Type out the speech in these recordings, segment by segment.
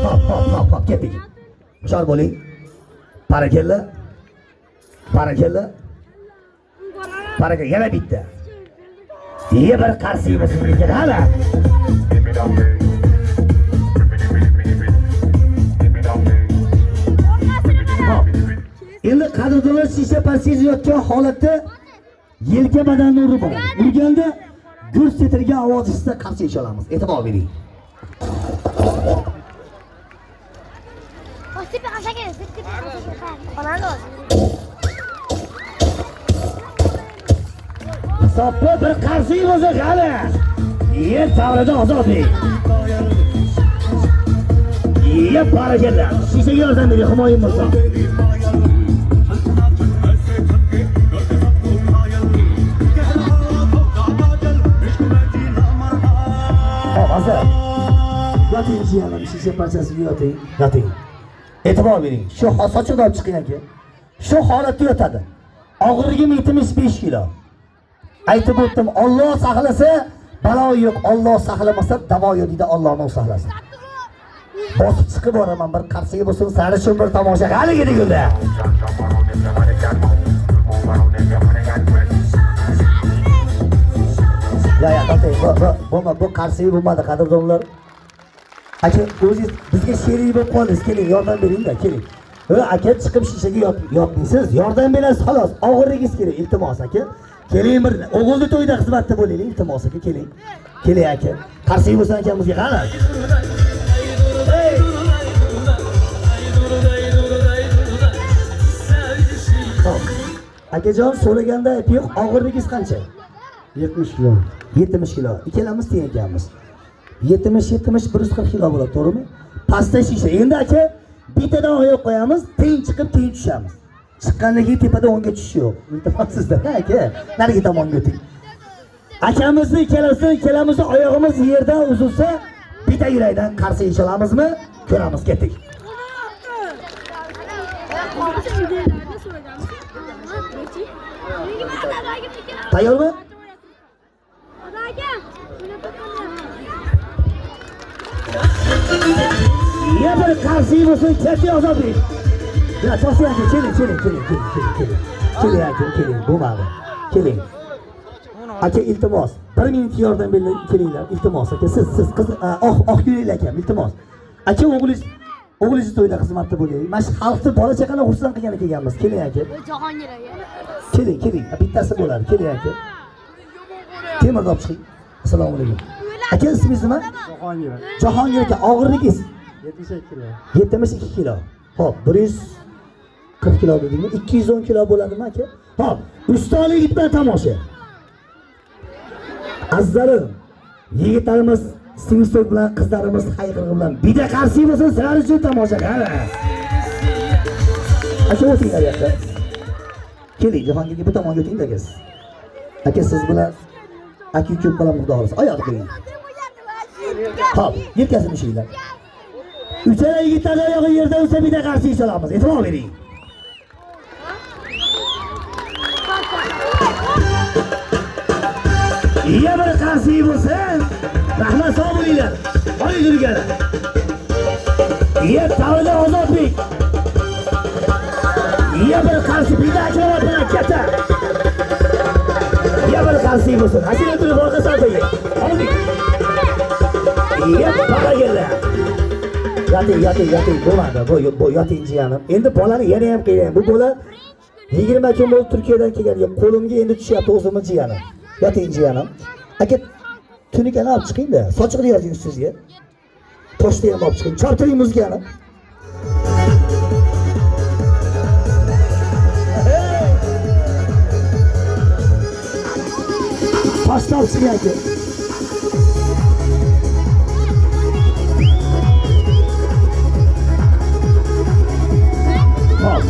Hop, ketdik. Hushyor bo'ling. Barakalla. Baraka yana bitta. Ye bir qarsi bo'lsin ekan, hala. Endi qadrdonlar shisha passiz yotgan holatda yelka badanni urib oladi. Urganda gurs etilgan ovoz eshitsa qarshi ish olamiz. E'tibor bering. Soppa bir qarshi bo'lsa qani. Yer tavrida ozodlik. Ye barakalla. Shishaga yordam bering, himoyim bo'lsin. Hozir yoting jiyanim, shisha parchasiga yoting. E'tibor bering. Shu sochiqni olib chiqing aka. Shu holatda yotadi. Og'irligi 75 kilo. Aytib o'tdim, Alloh saqlasa balo yo'q, Alloh saqlamasa davo yo'q deydi, Allohning saqlasin. Bosib chiqib boraman, bir qarsiga bo'lsin, sari shum bir tomosha qaliga deganda. Ya, bu qarsiga bo'lmadi, qadrdonlar. Aka, o'zingiz bizga sherik bo'lib qoldingiz, keling, yordam bering-da, keling. Aka chiqib shishaga yotmaysiz, yordam berasiz xolos. Og'irligingiz kerak, iltimos aka. Keling, bir o'g'ilni to'yda xizmatda bo'laylik, iltimos aka, keling. Keling aka. Qarsiga bo'lsan akamizga qara. Akajon, so'raganda aytib, og'irligingiz qancha? 70 kilo. 70 kilo. Ikkalamiz teng ekanmiz. 70 140 kilo bo'ladi, to'g'rimi? Pastda shisha. Endi aka, bittadan oyoq qo'yamiz, teng chiqib teng tushamiz. Chiqqandan keyin tepada o'ngga tushish yo'q. Iltimos sizdan, aka. Nariga tomonga o'ting. Akamizni ikkalamizni oyog'imiz yerdan uzilsa, bitta yurakdan qarshi ish olamizmi? Ko'ramiz, ketdik. Tayyormi? Ya bir qarshi bo'lsin, ketdi ozodlik. Ya to'sing aka, keling. Keling aka, bo'lmadi. Keling. Aka, iltimos. 1 minut yordam beringlar, kelinglar. Iltimos aka, siz qiz oq yuranglar aka, iltimos. Aka, o'g'lingiz to'yda xizmatda bo'laylik. Mana shu xalqni bola chaqalar xursand qilgani kelganmiz. Keling aka. Jahongir aka. Keling. Bittasi bo'ladi. Keling aka. Temirni olib chiqing. Assalomu alaykum. Aka, ismingiz nima? Jahongir aka, og'irligingiz 72 kilo. 72 kilo. Hop, 140 kilo dedingmi? 210 kilo bo'ladimi aka? Hop, ustalik bilan tomosha. Azizlarim, yigitlarimiz singlisi bilan qizlarimiz hayqirg'i bilan bitta qarshi bo'lsa, sizlar uchun tomosha qara. Aka, o'tinglar yoqqa. Keling, Jahongirga bu tomonga o'tinglar aka. Aka, siz bilan aka-uka bilan xudoros. Oyoq qo'ying. Hop, yelkasini ishinglar. Uchala yigitlar oyog'i yerda bo'lsa, bitta qarshi ish olamiz. E'tibor bering. Ya bir qarshi bo'lsin, rahmat sog' bo'linglar. Oling yurgan. Ya tavrida ozodlik. Ya bir qarshi bitta achorat bilan keta. Ya bir qarshi bo'lsin. Ashina turib orqa sarfaga. Oling. Ya barakalla. Yoting, bo'lmadi. Bu yoting jiyanim. Endi bolani yana ham qiyin. Bu bola 20 kun bo'lib Turkiyadan kelgan. Qo'limga endi tushyapti o'zimni jiyanim. Yoting jiyanim. Aka, tunikani olib chiqing-da. Sochiqni yozing sizga. Toshni ham olib chiqing. Chortiring muzgani. Toshni olib chiqing aka.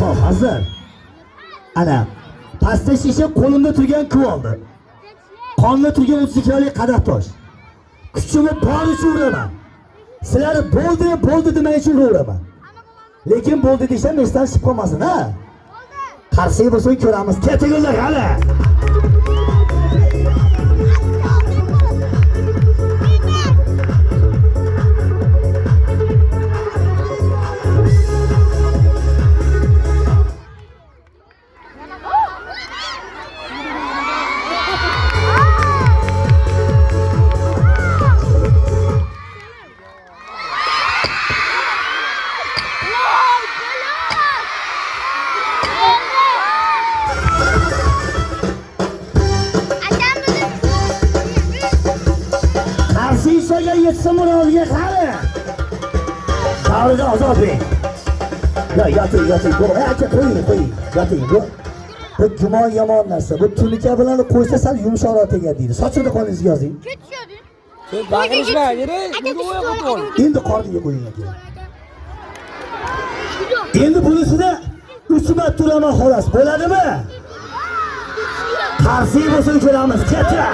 Hop, hazır. Ana, pastda shisha qo'limda turgan kuv oldi. Qonda turgan 32 kilolik qadah tosh. Kuchimni boricha uraman. Sizlar bo'ldi demay uchun uraman. Lekin bo'ldi desam, esdan chiqib qolmasin, ha? Qarshi bo'lsa ko'ramiz. Ketinglar hali. chiqsin buni oldiga qani. Davriga ozod bering. Ya yoting. Bu aka qo'ying. Yoting bu. Bu gumon yomon narsa. Bu tunika bilan qo'ysa sal yumshoqroq tegadi deydi. Sochini qoningizga yozing. Sen baqirishma, yering. Endi qorniga qo'ying aka. Endi bunisida 3 marta uraman xolos. Bo'ladimi? Qarsi bo'lsin ko'ramiz. Ketcha.